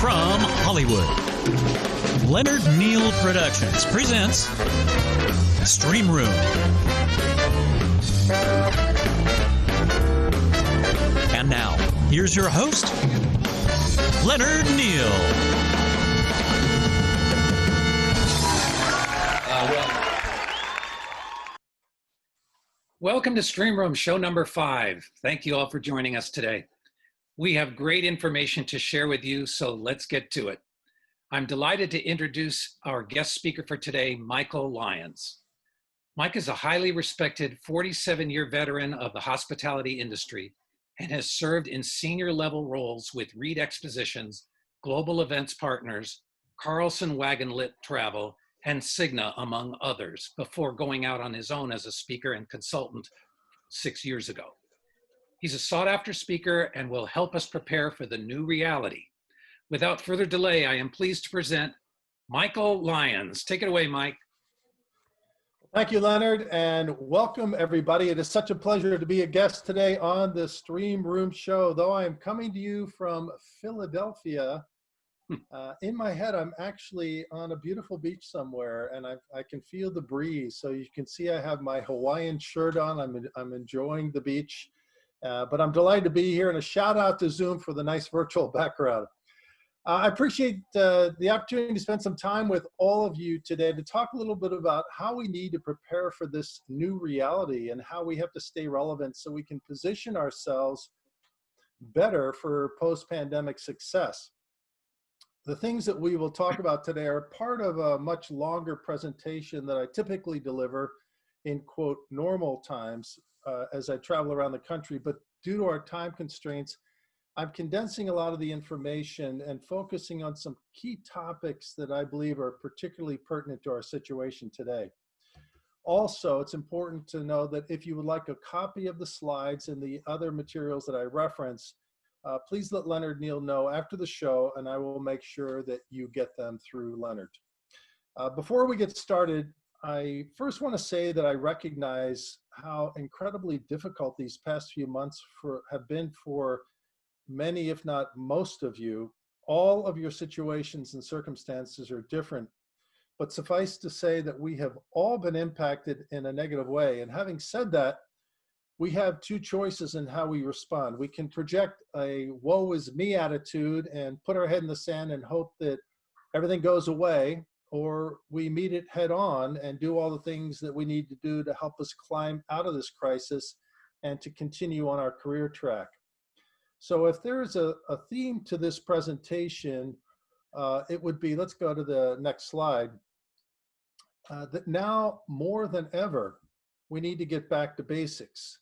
From Hollywood, Leonard Neal Productions presents Streemroom. And now, here's your host, Leonard Neal. Welcome to Streemroom Show number 5. Thank you all for joining us today. We have great information to share with you, so let's get to it. I'm delighted to introduce our guest speaker for today, Michael Lyons. Mike is a highly respected 47-year veteran of the hospitality industry and has served in senior level roles with Reed Expositions, Global Events Partners, Carlson Wagon Lit Travel, and Cigna, among others, before going out on his own as a speaker and consultant 6 years ago. He's a sought-after speaker and will help us prepare for the new reality. Without further delay, I am pleased to present Michael Lyons. Take it away, Mike. Thank you, Leonard, and welcome everybody. It is such a pleasure to be a guest today on the Streemroom Show. Though I am coming to you from Philadelphia, in my head, I'm actually on a beautiful beach somewhere, and I can feel the breeze. So you can see I have my Hawaiian shirt on. I'm enjoying the beach, but I'm delighted to be here, and a shout out to Zoom for the nice virtual background. I appreciate the opportunity to spend some time with all of you today to talk a little bit about how we need to prepare for this new reality and how we have to stay relevant so we can position ourselves better for post-pandemic success. The things that we will talk about today are part of a much longer presentation that I typically deliver in, quote, normal times as I travel around the country. But due to our time constraints, I'm condensing a lot of the information and focusing on some key topics that I believe are particularly pertinent to our situation today. Also, it's important to know that if you would like a copy of the slides and the other materials that I reference, please let Leonard Neal know after the show, and I will make sure that you get them through Leonard. Before we get started, I first want to say that I recognize how incredibly difficult these past few months have been for many, if not most of you. All of your situations and circumstances are different, but suffice to say that we have all been impacted in a negative way. And having said that, we have two choices in how we respond. We can project a woe is me attitude and put our head in the sand and hope that everything goes away, or we meet it head on and do all the things that we need to do to help us climb out of this crisis and to continue on our career track. So if there's a theme to this presentation, it would be, let's go to the next slide, that now more than ever, we need to get back to basics.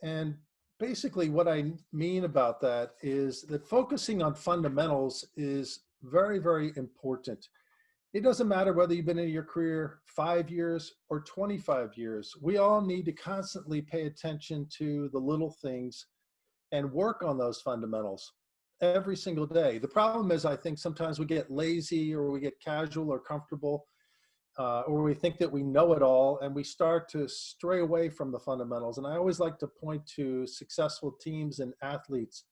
And basically what I mean about that is that focusing on fundamentals is very, very important. It doesn't matter whether you've been in your career 5 years or 25 years. We all need to constantly pay attention to the little things and work on those fundamentals every single day. The problem is, I think sometimes we get lazy or we get casual or comfortable, or we think that we know it all, and we start to stray away from the fundamentals. And I always like to point to successful teams and athletes,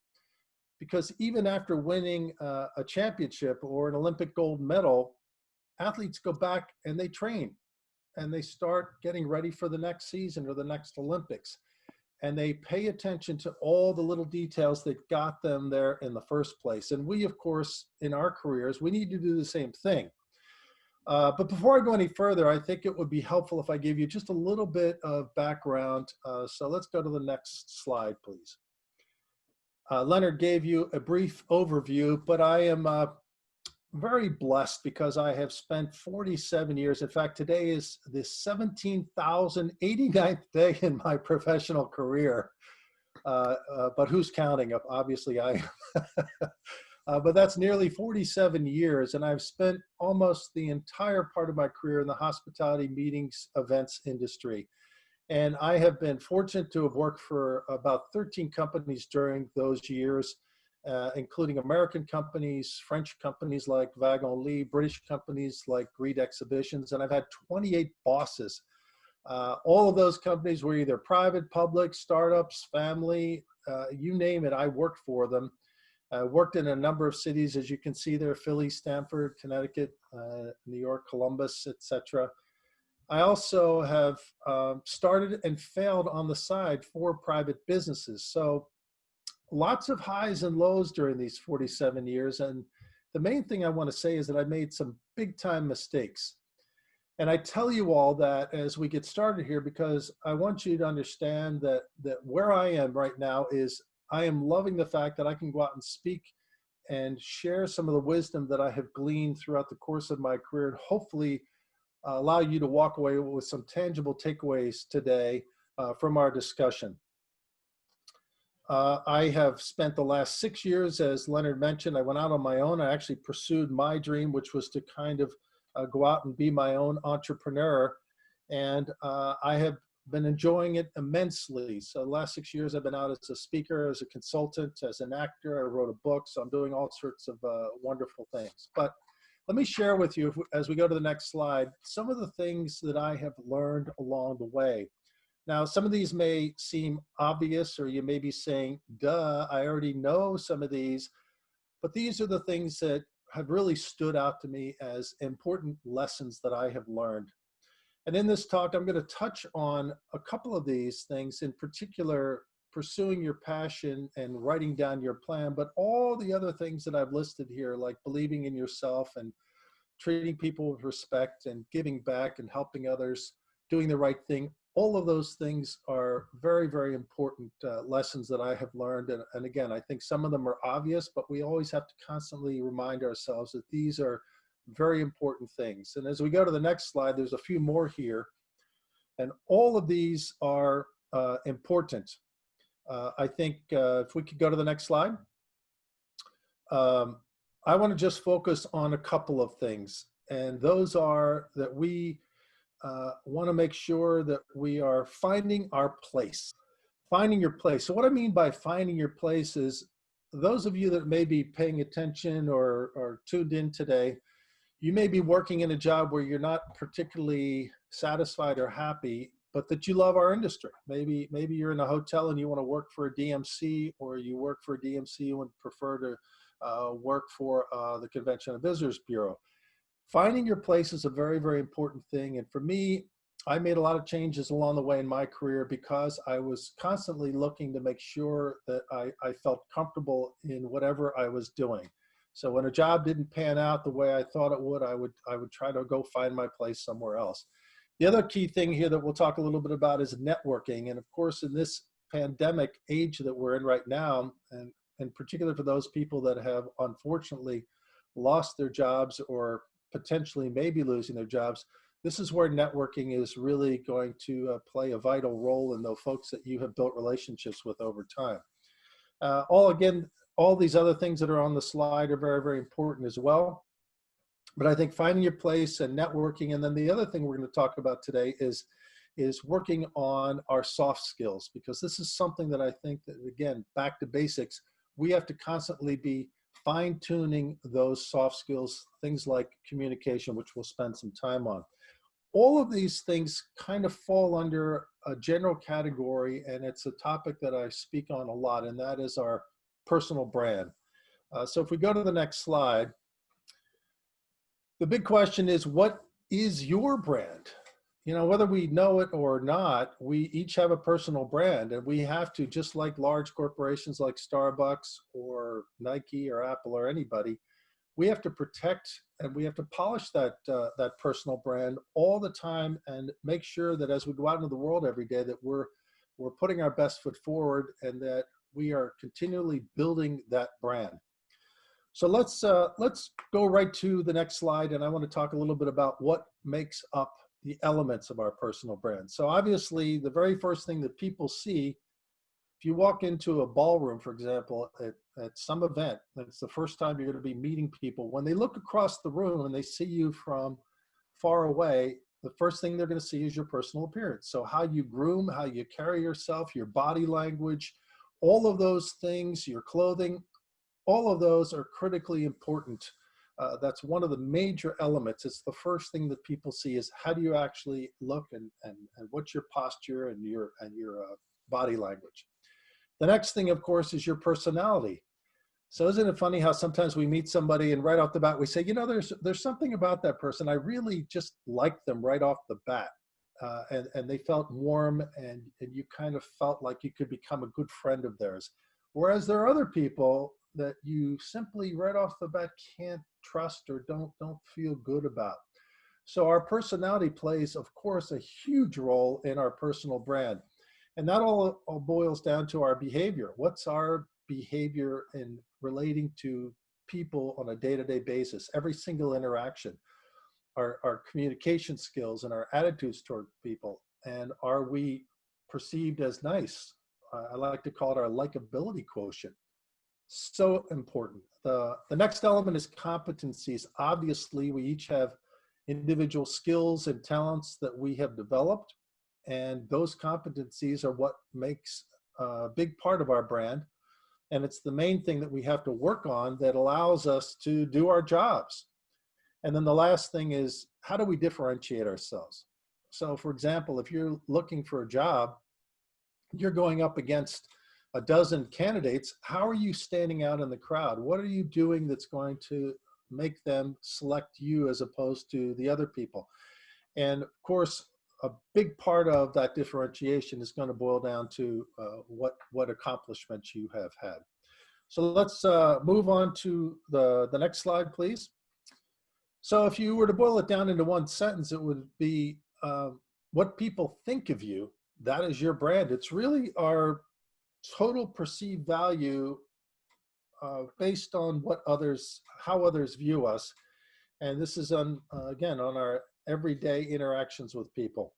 because even after winning a championship or an Olympic gold medal, athletes go back and they train and they start getting ready for the next season or the next Olympics. And they pay attention to all the little details that got them there in the first place. And we, of course, in our careers, we need to do the same thing. But before I go any further, I think it would be helpful if I give you just a little bit of background. So let's go to the next slide, please. Leonard gave you a brief overview, but I am very blessed because I have spent 47 years. In fact, today is the 17,089th day in my professional career. But who's counting? Obviously, I am. But that's nearly 47 years, and I've spent almost the entire part of my career in the hospitality, meetings, events industry. And I have been fortunate to have worked for about 13 companies during those years, including American companies, French companies like Wagon Lit, British companies like Reed Exhibitions, and I've had 28 bosses. All of those companies were either private, public, startups, family, you name it, I worked for them. Worked in a number of cities, as you can see there, Philly, Stamford, Connecticut, New York, Columbus, etc. I also have started and failed on the side for private businesses. So lots of highs and lows during these 47 years. And the main thing I want to say is that I made some big time mistakes. And I tell you all that as we get started here, because I want you to understand that where I am right now is I am loving the fact that I can go out and speak and share some of the wisdom that I have gleaned throughout the course of my career, and hopefully allow you to walk away with some tangible takeaways today from our discussion. I have spent the last 6 years, as Leonard mentioned, I went out on my own. I actually pursued my dream, which was to kind of go out and be my own entrepreneur. And I have been enjoying it immensely. So the last 6 years I've been out as a speaker, as a consultant, as an actor. I wrote a book, so I'm doing all sorts of wonderful things. But let me share with you, as we go to the next slide, some of the things that I have learned along the way. Now, some of these may seem obvious, or you may be saying, duh, I already know some of these, but these are the things that have really stood out to me as important lessons that I have learned. And in this talk, I'm going to touch on a couple of these things, in particular, pursuing your passion and writing down your plan, but all the other things that I've listed here, like believing in yourself and treating people with respect and giving back and helping others, doing the right thing. All of those things are very, very important lessons that I have learned. And again, I think some of them are obvious, but we always have to constantly remind ourselves that these are very important things. And as we go to the next slide, there's a few more here. And all of these are important. I think if we could go to the next slide. I want to just focus on a couple of things. And those are that we want to make sure that we are finding our place. Finding your place. So what I mean by finding your place is, those of you that may be paying attention or tuned in today, you may be working in a job where you're not particularly satisfied or happy, but that you love our industry. Maybe you're in a hotel and you want to work for a DMC, or you work for a DMC and would prefer to work for the Convention and Visitors Bureau. Finding your place is a very, very important thing. And for me, I made a lot of changes along the way in my career because I was constantly looking to make sure that I felt comfortable in whatever I was doing. So when a job didn't pan out the way I thought it would, I would try to go find my place somewhere else. The other key thing here that we'll talk a little bit about is networking. And of course, in this pandemic age that we're in right now, and in particular for those people that have unfortunately lost their jobs or potentially maybe losing their jobs, this is where networking is really going to play a vital role in the folks that you have built relationships with over time. All these other things that are on the slide are very, very important as well. But I think finding your place and networking, and then the other thing we're going to talk about today is working on our soft skills, because this is something that I think that, again, back to basics, we have to constantly be fine-tuning those soft skills, things like communication, which we'll spend some time on. All of these things kind of fall under a general category, and it's a topic that I speak on a lot, and that is our personal brand. So if we go to the next slide, the big question is, what is your brand? You know, whether we know it or not, we each have a personal brand, and we have to, just like large corporations like Starbucks or Nike or Apple or anybody, we have to protect and we have to polish that personal brand all the time, and make sure that as we go out into the world every day, that we're putting our best foot forward, and that we are continually building that brand. So let's go right to the next slide, and I want to talk a little bit about what makes up the elements of our personal brand. So obviously, the very first thing that people see, if you walk into a ballroom, for example, at some event, it's the first time you're going to be meeting people. When they look across the room and they see you from far away, the first thing they're going to see is your personal appearance. So how you groom, how you carry yourself, your body language, all of those things, your clothing, all of those are critically important. That's one of the major elements. It's the first thing that people see is how do you actually look, and what's your posture and your body language. The next thing, of course, is your personality. So isn't it funny how sometimes we meet somebody and right off the bat we say, you know, there's something about that person. I really just like them right off the bat. And they felt warm, and you kind of felt like you could become a good friend of theirs. Whereas there are other people that you simply right off the bat can't trust or don't feel good about. So our personality plays, of course, a huge role in our personal brand. And that all boils down to our behavior. What's our behavior in relating to people on a day-to-day basis, every single interaction, our communication skills and our attitudes toward people, and are we perceived as nice? I like to call it our likability quotient. So important. The next element is competencies. Obviously, we each have individual skills and talents that we have developed, and those competencies are what makes a big part of our brand. And it's the main thing that we have to work on that allows us to do our jobs. And then the last thing is, how do we differentiate ourselves? So for example, if you're looking for a job, you're going up against a dozen candidates. How are you standing out in the crowd? What are you doing that's going to make them select you as opposed to the other people? And of course, a big part of that differentiation is going to boil down to what accomplishments you have had. So let's move on to the next slide, please. So if you were to boil it down into one sentence, it would be what people think of you, that is your brand. It's really our total perceived value based on how others view us. And this is again, on our everyday interactions with people.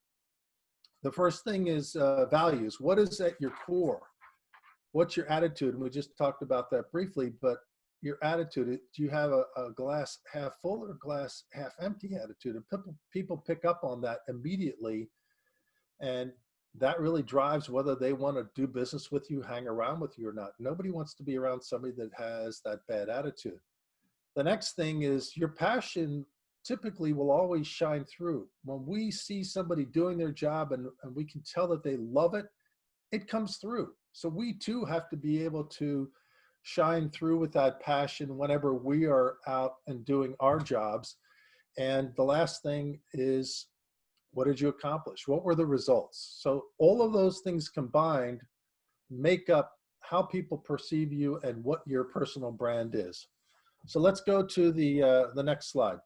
The first thing is values. What is at your core? What's your attitude? And we just talked about that briefly, but your attitude, do you have a glass half full or glass half empty attitude? And people pick up on that immediately, and that really drives whether they want to do business with you, hang around with you or not. Nobody wants to be around somebody that has that bad attitude. The next thing is your passion typically will always shine through. When we see somebody doing their job and we can tell that they love it, it comes through. So we too have to be able to shine through with that passion whenever we are out and doing our jobs. And the last thing is, what did you accomplish? What were the results? So all of those things combined make up how people perceive you and what your personal brand is. So let's go to the next slide.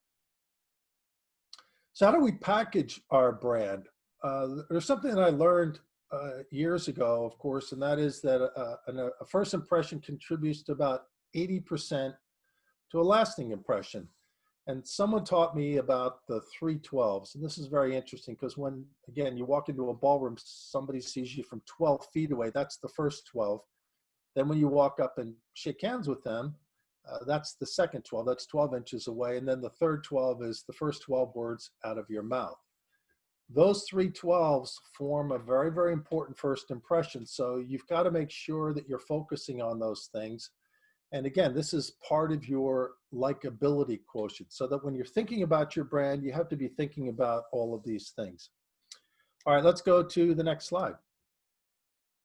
So how do we package our brand? There's something that I learned years ago, of course, and that is that a first impression contributes to about 80% to a lasting impression. And someone taught me about the 312s. And this is very interesting because when, again, you walk into a ballroom, somebody sees you from 12 feet away. That's the first 12. Then when you walk up and shake hands with them, that's the second 12. That's 12 inches away. And then the third 12 is the first 12 words out of your mouth. Those 312s form a very, very important first impression. So you've got to make sure that you're focusing on those things. And again, this is part of your likability quotient, so that when you're thinking about your brand, you have to be thinking about all of these things. All right, let's go to the next slide.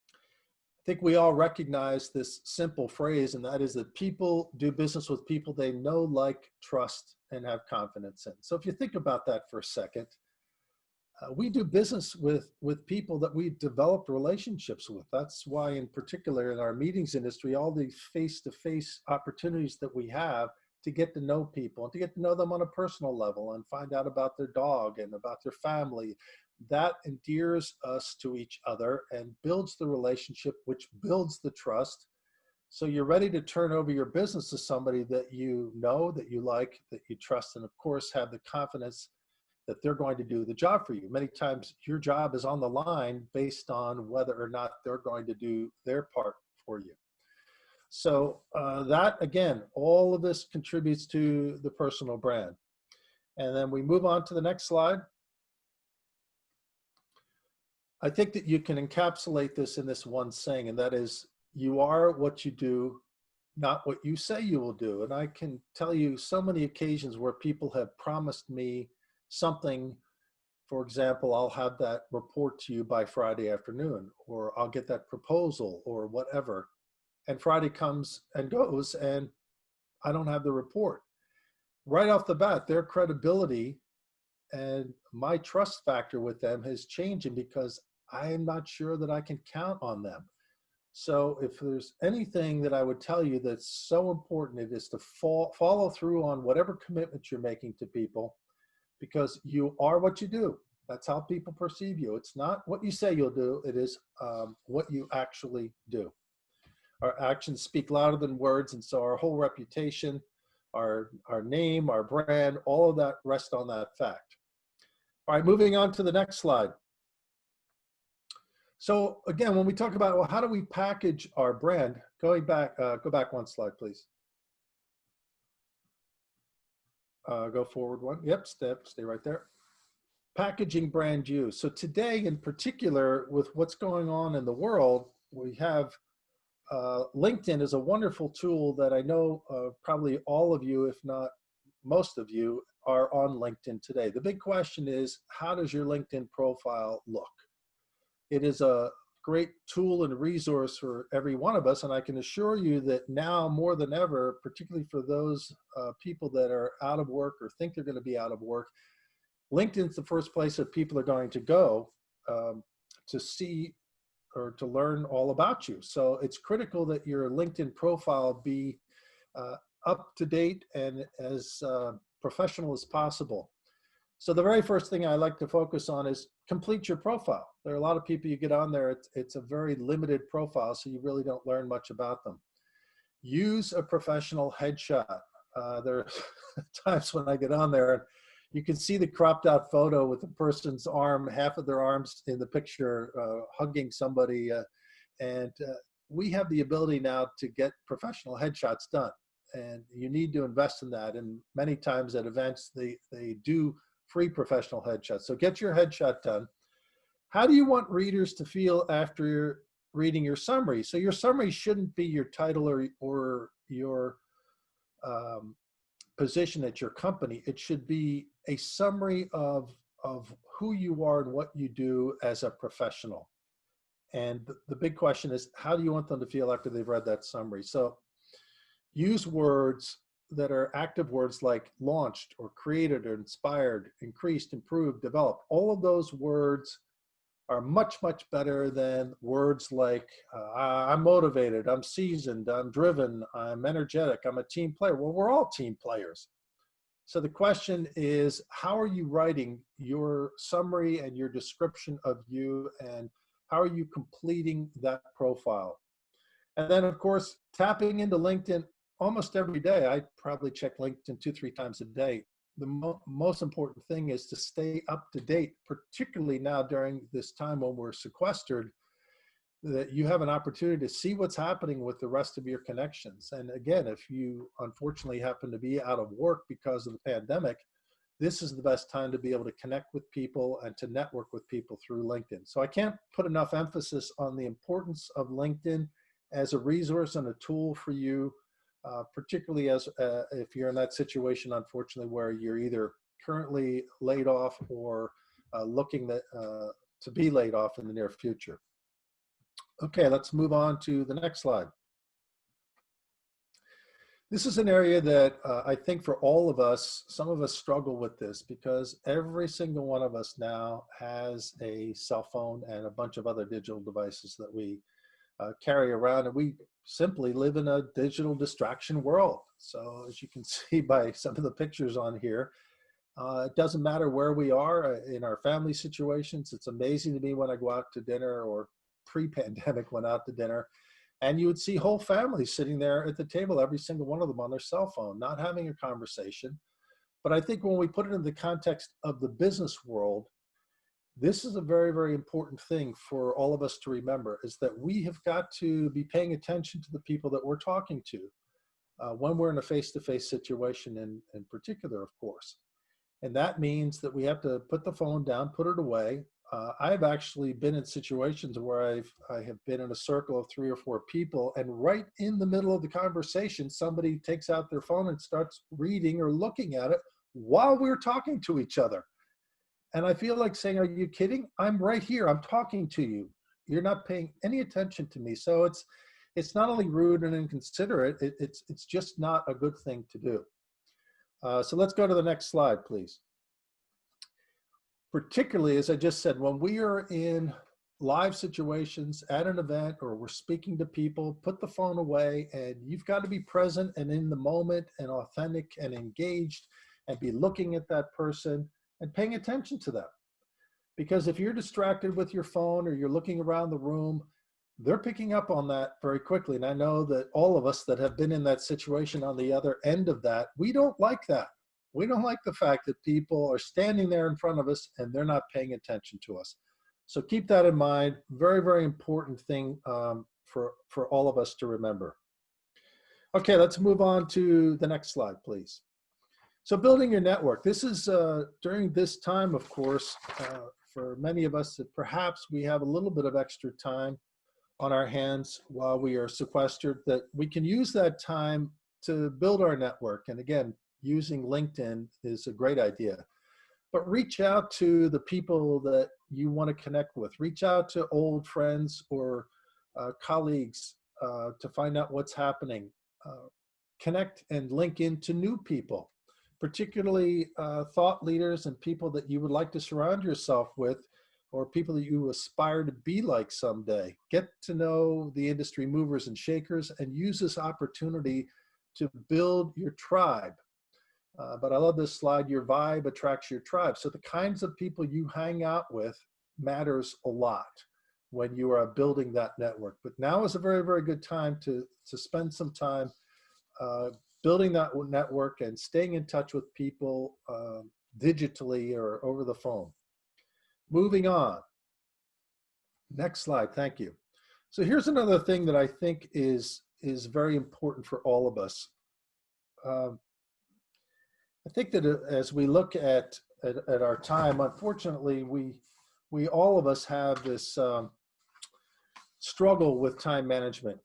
I think we all recognize this simple phrase, and that is that people do business with people they know, like, trust, and have confidence in. So if you think about that for a second, we do business with people that we've developed relationships with. That's why, in particular, in our meetings industry, all these face-to-face opportunities that we have to get to know people and to get to know them on a personal level and find out about their dog and about their family, that endears us to each other and builds the relationship, which builds the trust. So you're ready to turn over your business to somebody that you know, that you like, that you trust, and of course have the confidence that they're going to do the job for you. Many times your job is on the line based on whether or not they're going to do their part for you. So that, again, all of this contributes to the personal brand. And then we move on to the next slide. I think that you can encapsulate this in this one saying, and that is, you are what you do, not what you say you will do. And I can tell you so many occasions where people have promised me something. For example, I'll have that report to you by Friday afternoon, or I'll get that proposal, or whatever. and Friday comes and goes and I don't have the report. Right off the bat, their credibility and my trust factor with them is changing because I am not sure that I can count on them. So if there's anything that I would tell you that's so important, it is to follow through on whatever commitment you're making to people, because you are what you do. That's how people perceive you. It's not what you say you'll do, it is what you actually do. Our actions speak louder than words, and so our whole reputation, our name, our brand, all of that rests on that fact. All right, moving on to the next slide. So again, when we talk about, well, how do we package our brand? Going back, go back one slide, please. Go forward one. Yep, stay right there. Packaging brand use. So today in particular, with what's going on in the world, we have LinkedIn is a wonderful tool that I know probably all of you, if not most of you, are on LinkedIn today. The big question is, how does your LinkedIn profile look? It is a great tool and resource for every one of us, and I can assure you that now more than ever, particularly for those people that are out of work or think they're going to be out of work, LinkedIn's the first place that people are going to go to see or to learn all about you. So it's critical that your LinkedIn profile be up to date and as professional as possible. So the very first thing I like to focus on is complete your profile. There are a lot of people you get on there, it's a very limited profile, so you really don't learn much about them. Use a professional headshot. There are times when I get on there and you can see the cropped out photo with the person's arm, half of their arms in the picture, hugging somebody. And we have the ability now to get professional headshots done. And you need to invest in that. And many times at events, they do free professional headshots. So get your headshot done. How do you want readers to feel after you're reading your summary? So your summary shouldn't be your title or your position at your company. It should be a summary of who you are and what you do as a professional. And the big question is, how do you want them to feel after they've read that summary? So use words that are active words like launched or created or inspired, increased, improved, developed. All of those words are much, much better than words like I'm motivated, I'm seasoned, I'm driven, I'm energetic, I'm a team player. Well, we're all team players. So the question is, how are you writing your summary and your description of you, and how are you completing that profile? And then, of course, tapping into LinkedIn almost every day. I probably check LinkedIn 2-3 times a day. The most important thing is to stay up to date, particularly now during this time when we're sequestered, that you have an opportunity to see what's happening with the rest of your connections. And again, if you unfortunately happen to be out of work because of the pandemic, this is the best time to be able to connect with people and to network with people through LinkedIn. So I can't put enough emphasis on the importance of LinkedIn as a resource and a tool for you, particularly as if you're in that situation, unfortunately, where you're either currently laid off or looking to be laid off in the near future. Okay, let's move on to the next slide. This is an area that I think for all of us, some of us struggle with this because every single one of us now has a cell phone and a bunch of other digital devices that we carry around, and we simply live in a digital distraction world. So as you can see by some of the pictures on here, it doesn't matter where we are in our family situations. It's amazing to me when I go out to dinner, or pre-pandemic went out to dinner, and you would see whole families sitting there at the table, every single one of them on their cell phone, not having a conversation. But I think when we put it in the context of the business world, this is a very, very important thing for all of us to remember, is that we have got to be paying attention to the people that we're talking to when we're in a face-to-face situation in particular, of course. And that means that we have to put the phone down, put it away. I've actually been in situations where I have been in a circle of 3 or 4 people, and right in the middle of the conversation, somebody takes out their phone and starts reading or looking at it while we're talking to each other. And I feel like saying, are you kidding? I'm right here. I'm talking to you. You're not paying any attention to me. So it's not only rude and inconsiderate, it's just not a good thing to do. So let's go to the next slide, please. Particularly, as I just said, when we are in live situations at an event or we're speaking to people, put the phone away, and you've got to be present and in the moment and authentic and engaged and be looking at that person and paying attention to them. Because if you're distracted with your phone or you're looking around the room, they're picking up on that very quickly. And I know that all of us that have been in that situation on the other end of that, we don't like that. We don't like the fact that people are standing there in front of us and they're not paying attention to us. So keep that in mind. Very, very important thing for all of us to remember. Okay, let's move on to the next slide, please. So building your network. This is during this time, of course, for many of us that perhaps we have a little bit of extra time on our hands while we are sequestered, that we can use that time to build our network. And again, using LinkedIn is a great idea. But reach out to the people that you want to connect with. Reach out to old friends or colleagues to find out what's happening. Connect and link into new people, particularly thought leaders and people that you would like to surround yourself with, or people that you aspire to be like someday. Get to know the industry movers and shakers and use this opportunity to build your tribe. But I love this slide, your vibe attracts your tribe. So the kinds of people you hang out with matters a lot when you are building that network. But now is a very, very good time to spend some time building that network and staying in touch with people digitally or over the phone. Moving on. Next slide, thank you. So here's another thing that I think is very important for all of us. I think that as we look at our time, unfortunately, we all of us have this struggle with time management.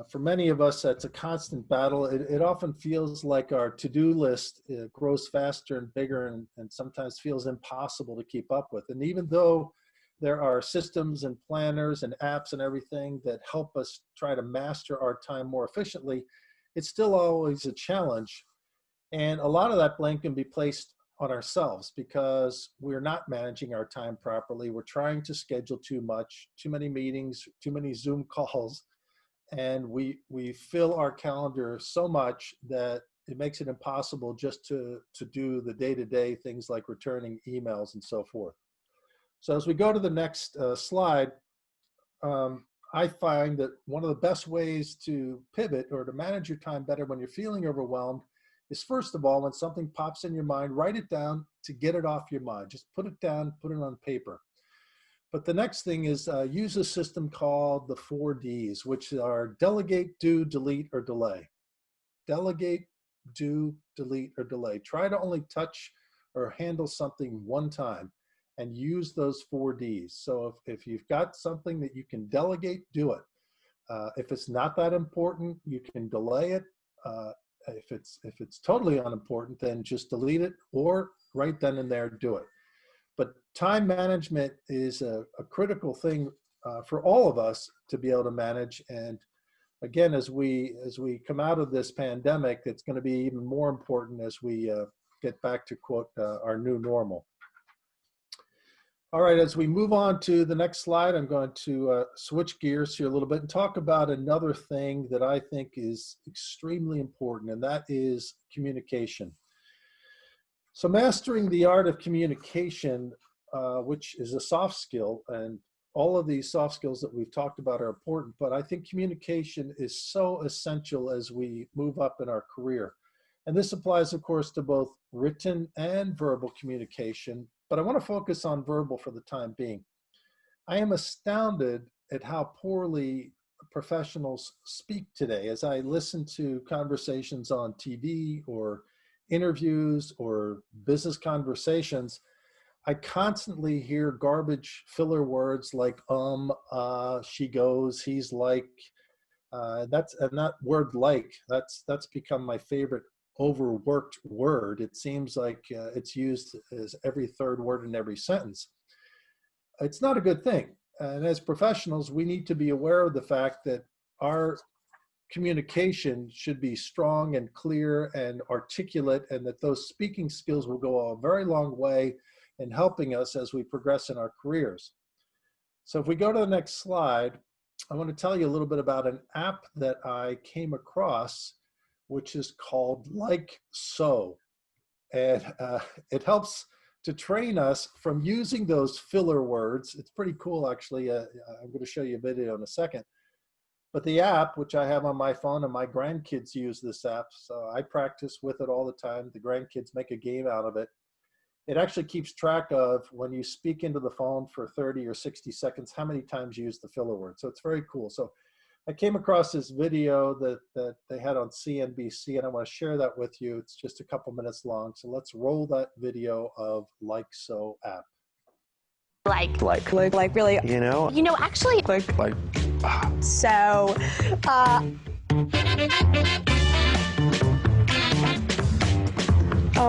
For many of us, that's a constant battle. It often feels like our to-do list grows faster and bigger and sometimes feels impossible to keep up with. And even though there are systems and planners and apps and everything that help us try to master our time more efficiently, it's still always a challenge. And a lot of that blame can be placed on ourselves because we're not managing our time properly. We're trying to schedule too much, too many meetings, too many Zoom calls, and we fill our calendar so much that it makes it impossible just to do the day-to-day things like returning emails and so forth. So as we go to the next slide, I find that one of the best ways to pivot or to manage your time better when you're feeling overwhelmed is, first of all, when something pops in your mind, write it down to get it off your mind. Just put it down, put it on paper. But the next thing is use a system called the 4 Ds, which are delegate, do, delete, or delay. Delegate, do, delete, or delay. Try to only touch or handle something one time and use those 4 Ds. So if you've got something that you can delegate, do it. If it's not that important, you can delay it. If it's totally unimportant, then just delete it, or right then and there do it. But time management is a critical thing for all of us to be able to manage. And again, as we come out of this pandemic, it's going to be even more important as we get back to, quote, our new normal. All right, as we move on to the next slide, I'm going to switch gears here a little bit and talk about another thing that I think is extremely important, and that is communication. So mastering the art of communication, which is a soft skill, and all of these soft skills that we've talked about are important, but I think communication is so essential as we move up in our career. And this applies, of course, to both written and verbal communication, but I want to focus on verbal for the time being. I am astounded at how poorly professionals speak today. As I listen to conversations on TV or interviews or business conversations, I constantly hear garbage filler words like she goes, he's like, and that word like, that's become my favorite overworked word. It seems like it's used as every third word in every sentence. It's not a good thing. And as professionals, we need to be aware of the fact that our communication should be strong and clear and articulate, and that those speaking skills will go a very long way in helping us as we progress in our careers. So if we go to the next slide, I want to tell you a little bit about an app that I came across, which is called Like So. And it helps to train us from using those filler words. It's pretty cool, actually. I'm going to show you a video in a second. But the app, which I have on my phone, and my grandkids use this app, so I practice with it all the time. The grandkids make a game out of it. It actually keeps track of, when you speak into the phone for 30 or 60 seconds, how many times you use the filler word. So it's very cool. So I came across this video that they had on CNBC, and I want to share that with you. It's just a couple minutes long. So let's roll that video of Like So app. Like really, actually, so,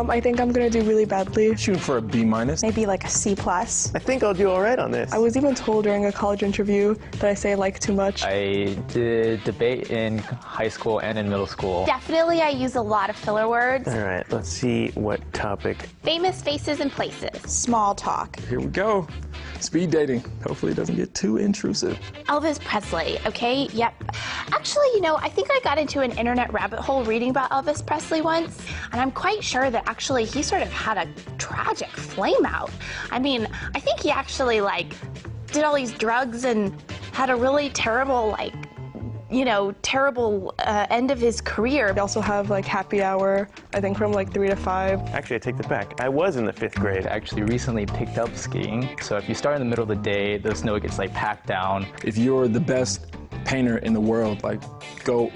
I think I'm gonna do really badly. Shoot for a B-. Maybe like a C+. I think I'll do all right on this. I was even told during a college interview that I say like too much. I did debate in high school and in middle school. Definitely I use a lot of filler words. All right, let's see what topic. Famous faces and places. Small talk. Here we go. Speed dating. Hopefully it doesn't get too intrusive. Elvis Presley, okay? Yep. Actually, I think I got into an internet rabbit hole reading about Elvis Presley once, and I'm quite sure that actually he sort of had a tragic flame out. I mean, I think he actually did all these drugs and had a really terrible terrible end of his career. We also have happy hour, I think from 3 to 5. Actually, I take that back. I was in the 5th grade. I actually recently picked up skiing, so if you start in the middle of the day, the snow gets packed down. If you're the best painter in the world, go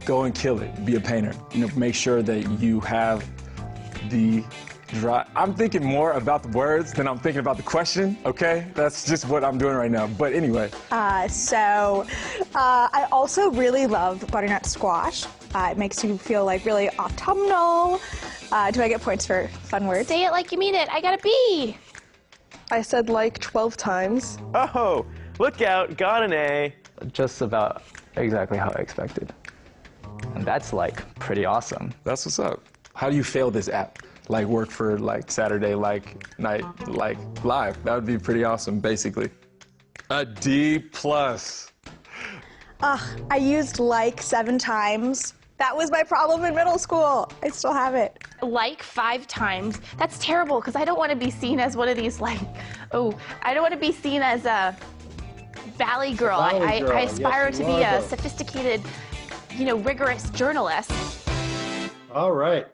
and kill it. Be a painter. Make sure that you have the drive. I'm thinking more about the words than I'm thinking about the question, okay? That's just what I'm doing right now. But anyway. I also really love butternut squash. It makes you feel really autumnal. Do I get points for fun words? Say it like you mean it. I got a B. I said 12 times. Oh, look out, got an A. Just about exactly how I expected. And that's pretty awesome. That's what's up. How do you fail this app? Work for Saturday night live. That would be pretty awesome, basically. A D+. I used 7 times. That was my problem in middle school. I still have it. 5 times. That's terrible, because I don't want to be seen as one of these I don't want to be seen as a valley girl. I aspire to be a sophisticated, rigorous journalist. All right.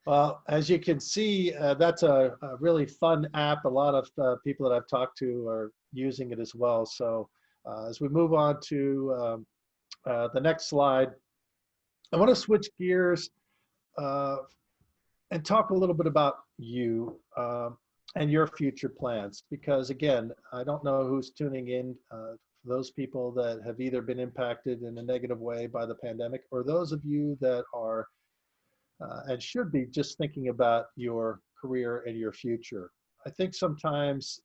Well, as you can see, that's a really fun app. A lot of people that I've talked to are using it as well. So as we move on to the next slide, I want to switch gears and talk a little bit about you and your future plans. Because again, I don't know who's tuning in, those people that have either been impacted in a negative way by the pandemic, or those of you that are and should be just thinking about your career and your future. I think sometimes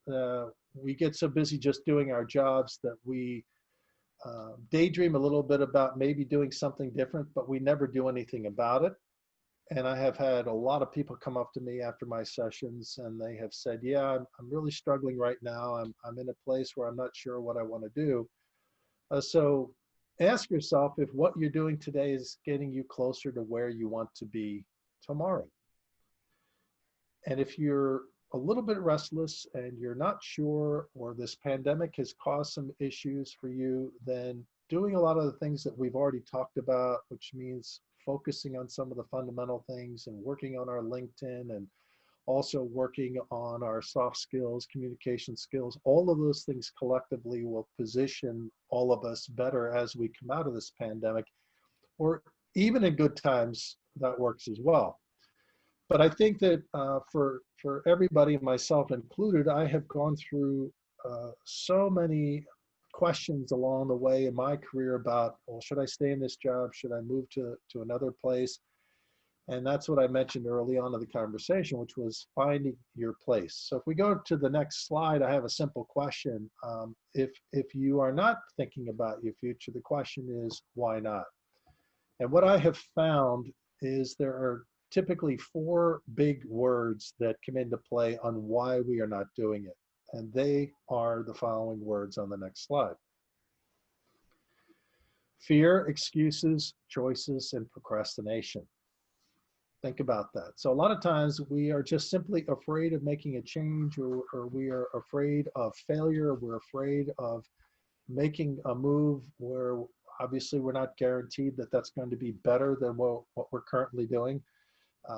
we get so busy just doing our jobs that we daydream a little bit about maybe doing something different, but we never do anything about it. And I have had a lot of people come up to me after my sessions, and they have said, yeah, I'm really struggling right now. I'm in a place where I'm not sure what I want to do. So ask yourself if what you're doing today is getting you closer to where you want to be tomorrow. And if you're a little bit restless and you're not sure, or this pandemic has caused some issues for you, then doing a lot of the things that we've already talked about, which means focusing on some of the fundamental things and working on our LinkedIn, and also working on our soft skills, communication skills, all of those things collectively will position all of us better as we come out of this pandemic, or even in good times, that works as well. But I think that for everybody, myself included, I have gone through so many questions along the way in my career about, well, should I stay in this job? Should I move to another place? And that's what I mentioned early on in the conversation, which was finding your place. So if we go to the next slide, I have a simple question. If you are not thinking about your future, the question is, why not? And what I have found is there are typically 4 big words that come into play on why we are not doing it. And they are the following words on the next slide: fear, excuses, choices, and procrastination. Think about that. So a lot of times we are just simply afraid of making a change, or we are afraid of failure. We're afraid of making a move where obviously we're not guaranteed that that's going to be better than what we're currently doing.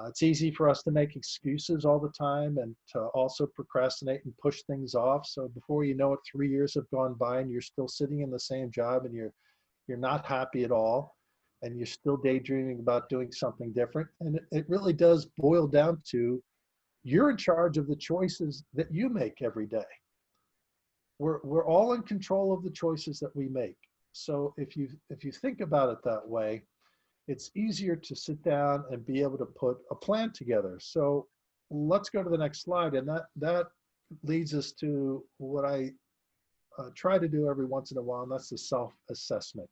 It's easy for us to make excuses all the time and to also procrastinate and push things off. So before you know it, 3 years have gone by and you're still sitting in the same job, and you're not happy at all, and you're still daydreaming about doing something different. And it really does boil down to, you're in charge of the choices that you make every day. We're all in control of the choices that we make. So if you think about it that way, it's easier to sit down and be able to put a plan together. So let's go to the next slide. And that leads us to what I try to do every once in a while, and that's the self-assessment.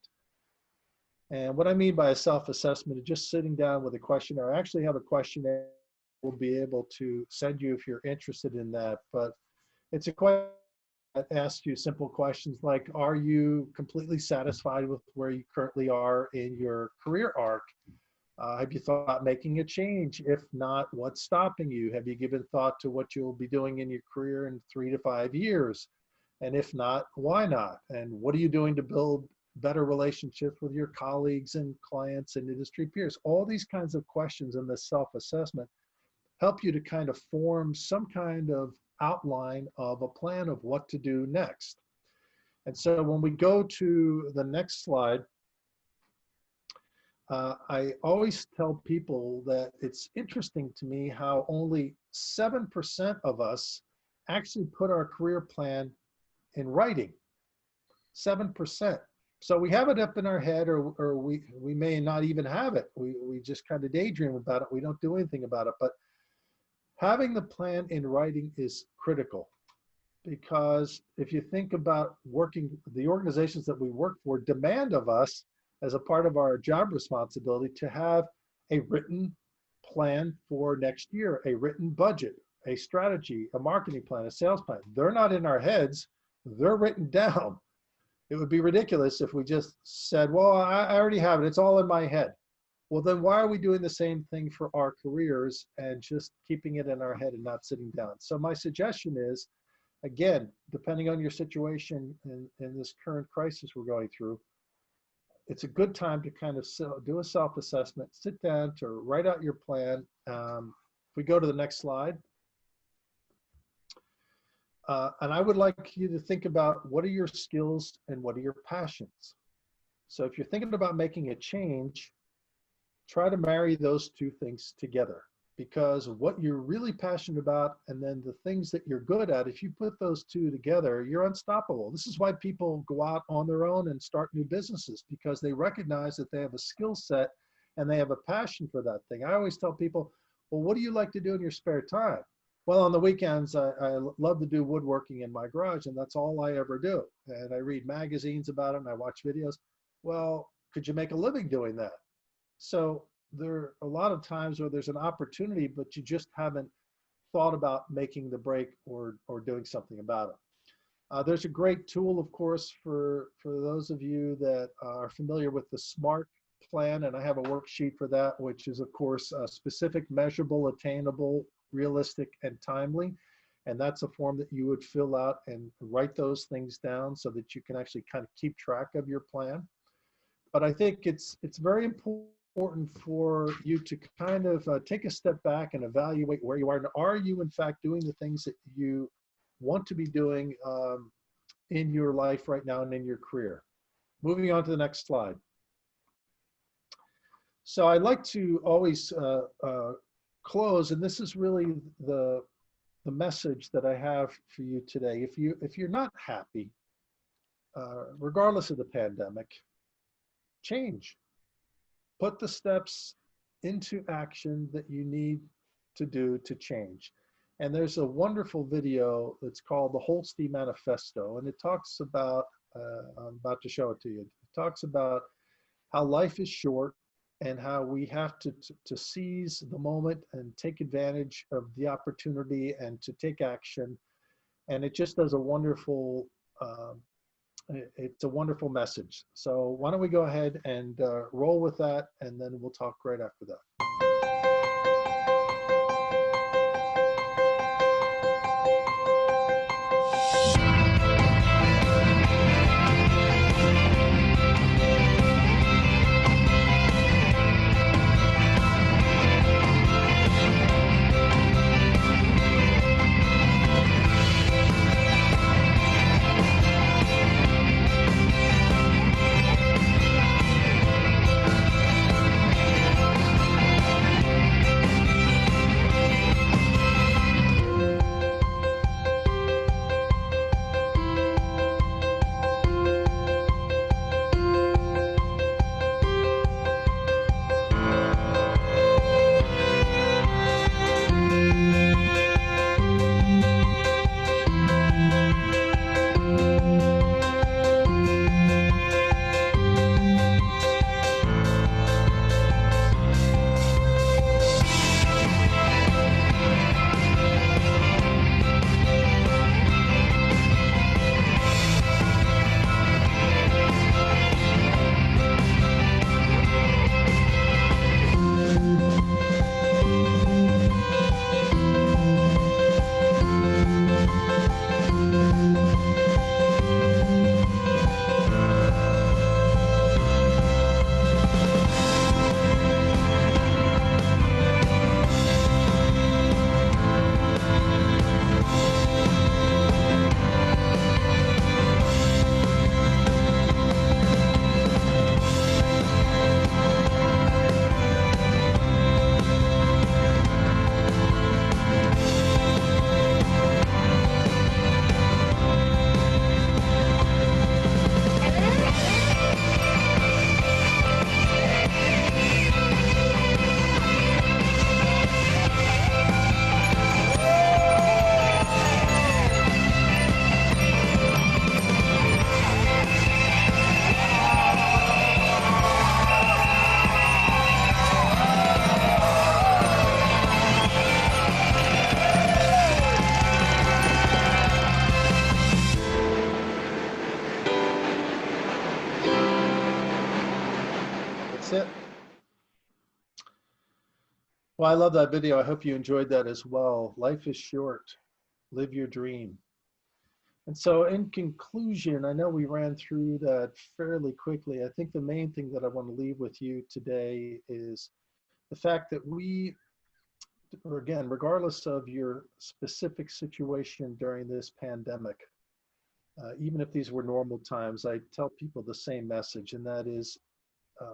And what I mean by a self-assessment is just sitting down with a questionnaire. I actually have a questionnaire we'll be able to send you if you're interested in that. But it's a question that asks you simple questions like, are you completely satisfied with where you currently are in your career arc? Have you thought about making a change? If not, what's stopping you? Have you given thought to what you'll be doing in your career in 3 to 5 years? And if not, why not? And what are you doing to build better relationships with your colleagues and clients and industry peers? All these kinds of questions in this self-assessment help you to kind of form some kind of outline of a plan of what to do next. And so when we go to the next slide, I always tell people that it's interesting to me how only 7% of us actually put our career plan in writing. 7%. So we have it up in our head, or we may not even have it. We just kind of daydream about it. We don't do anything about it. But having the plan in writing is critical, because if you think about working, the organizations that we work for demand of us as a part of our job responsibility to have a written plan for next year, a written budget, a strategy, a marketing plan, a sales plan. They're not in our heads, they're written down. It would be ridiculous if we just said, well, I already have it, it's all in my head. Well, then why are we doing the same thing for our careers and just keeping it in our head and not sitting down? So my suggestion is, again, depending on your situation in this current crisis we're going through, it's a good time to kind of do a self-assessment, sit down to write out your plan. If we go to the next slide. And I would like you to think about, what are your skills and what are your passions? So if you're thinking about making a change, try to marry those two things together, because what you're really passionate about and then the things that you're good at, if you put those two together, you're unstoppable. This is why people go out on their own and start new businesses, because they recognize that they have a skill set and they have a passion for that thing. I always tell people, well, what do you like to do in your spare time? Well, on the weekends, I love to do woodworking in my garage, and that's all I ever do. And I read magazines about it and I watch videos. Well, could you make a living doing that? So there are a lot of times where there's an opportunity, but you just haven't thought about making the break or doing something about it. There's a great tool, of course, for those of you that are familiar with the SMART plan, and I have a worksheet for that, which is, of course, specific, measurable, attainable, realistic, and timely. And that's a form that you would fill out and write those things down so that you can actually kind of keep track of your plan. But I think it's very important for you to kind of take a step back and evaluate where you are. And are you, in fact, doing the things that you want to be doing in your life right now and in your career? Moving on to the next slide. So I'd like to always close, and this is really the message that I have for you today. If you're not happy, regardless of the pandemic, change. Put the steps into action that you need to do to change. And there's a wonderful video that's called the Holstein Manifesto, and it talks about, I'm about to show it to you. It talks about how life is short and how we have to seize the moment and take advantage of the opportunity and to take action. And it just does a wonderful, it's a wonderful message. So why don't we go ahead and roll with that, and then we'll talk right after that. It. Well, I love that video. I hope you enjoyed that as well. Life is short. Live your dream. And so in conclusion, I know we ran through that fairly quickly. I think the main thing that I want to leave with you today is the fact that we, or again, regardless of your specific situation during this pandemic, even if these were normal times, I tell people the same message, and that is,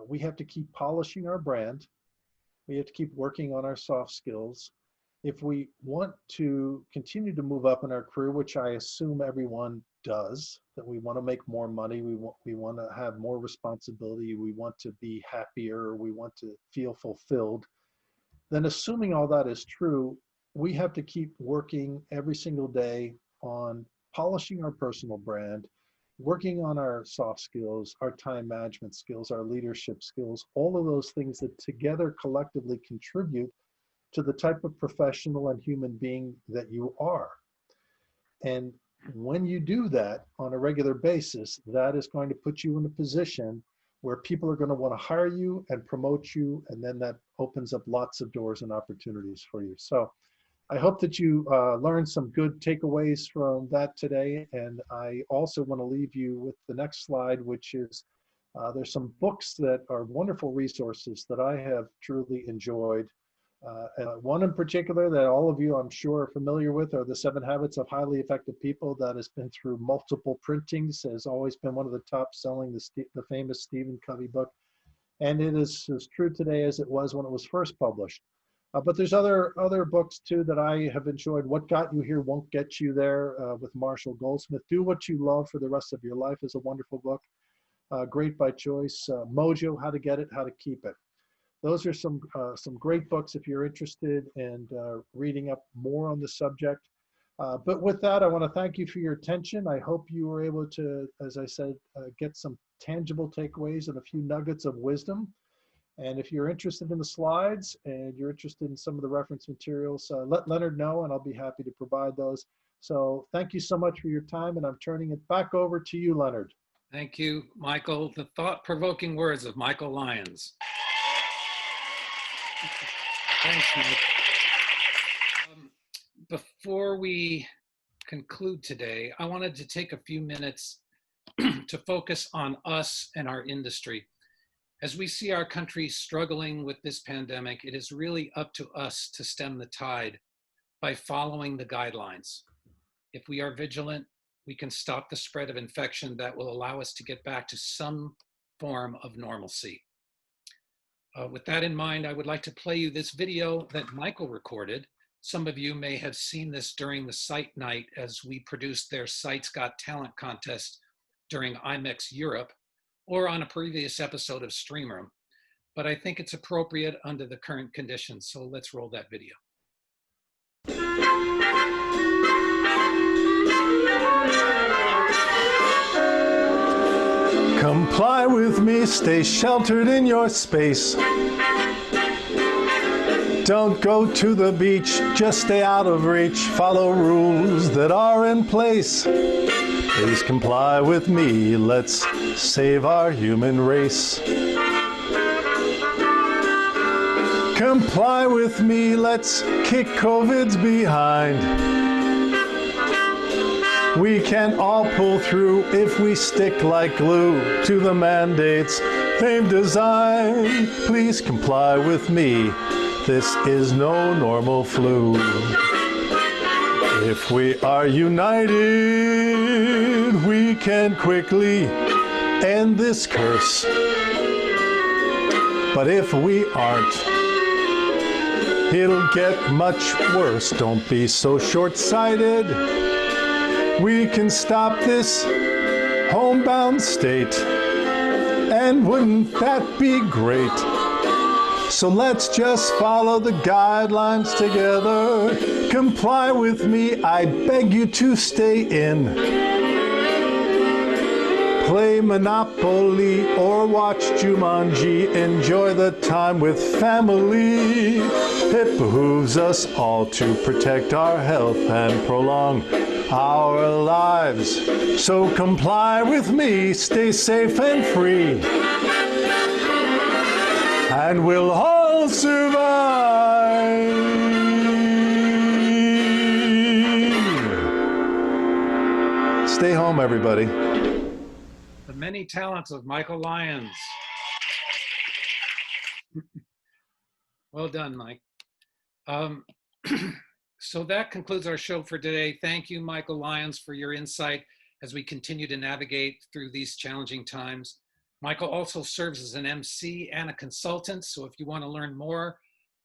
we have to keep polishing our brand. We have to keep working on our soft skills. If we want to continue to move up in our career, which I assume everyone does, that we want to make more money, we want to have more responsibility, we want to be happier, we want to feel fulfilled, then assuming all that is true, we have to keep working every single day on polishing our personal brand, working on our soft skills, our time management skills, our leadership skills, all of those things that together collectively contribute to the type of professional and human being that you are. And when you do that on a regular basis, that is going to put you in a position where people are going to want to hire you and promote you, and then that opens up lots of doors and opportunities for you. So I hope that you learned some good takeaways from that today. And I also want to leave you with the next slide, which is there's some books that are wonderful resources that I have truly enjoyed. And one in particular that all of you, I'm sure, are familiar with are The 7 Habits of Highly Effective People. That has been through multiple printings, has always been one of the top selling, the famous Stephen Covey book. And it is as true today as it was when it was first published. But there's other books too that I have enjoyed. What Got You Here Won't Get You There with Marshall Goldsmith. Do What You Love for the Rest of Your Life is a wonderful book. Great by choice. Mojo, How to Get It, How to Keep It. those are some great books if you're interested in reading up more on the subject. But with that, I want to thank you for your attention. I hope you were able to, as I said, get some tangible takeaways and a few nuggets of wisdom. And if you're interested in the slides and you're interested in some of the reference materials, let Leonard know and I'll be happy to provide those. So thank you so much for your time, and I'm turning it back over to you, Leonard. Thank you, Michael. The thought-provoking words of Michael Lyons. Thanks, Mike. Before we conclude today, I wanted to take a few minutes to focus on us and our industry. As we see our country struggling with this pandemic, it is really up to us to stem the tide by following the guidelines. If we are vigilant, we can stop the spread of infection that will allow us to get back to some form of normalcy. With that in mind, I would like to play you this video that Michael recorded. Some of you may have seen this during the site night as we produced their Sites Got Talent contest during IMEX Europe, or on a previous episode of Streemroom. But I think it's appropriate under the current conditions, so let's roll that video. Comply with me, stay sheltered in your space. Don't go to the beach, just stay out of reach. Follow rules that are in place. Please comply with me, let's save our human race. Comply with me, let's kick COVID's behind. We can all pull through if we stick like glue to the mandates they've designed. Please comply with me, this is no normal flu. If we are united, we can quickly end this curse. But if we aren't, it'll get much worse. Don't be so short-sighted. We can stop this homebound state. And wouldn't that be great? So let's just follow the guidelines together. Comply with me, I beg you to stay in. Play Monopoly or watch Jumanji. Enjoy the time with family. It behooves us all to protect our health and prolong our lives. So comply with me, stay safe and free. And we'll all survive. Stay home, everybody. The many talents of Michael Lyons. Well done, Mike. So that concludes our show for today. Thank you, Michael Lyons, for your insight as we continue to navigate through these challenging times. Michael also serves as an MC and a consultant, so if you want to learn more,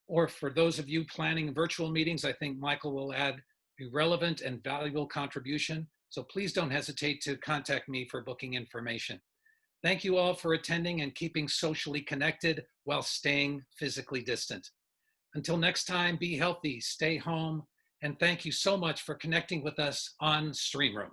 or for those of you planning virtual meetings, I think Michael will add a relevant and valuable contribution. So please don't hesitate to contact me for booking information. Thank you all for attending and keeping socially connected while staying physically distant. Until next time, be healthy, stay home, and thank you so much for connecting with us on Streemroom.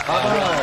Bye-bye.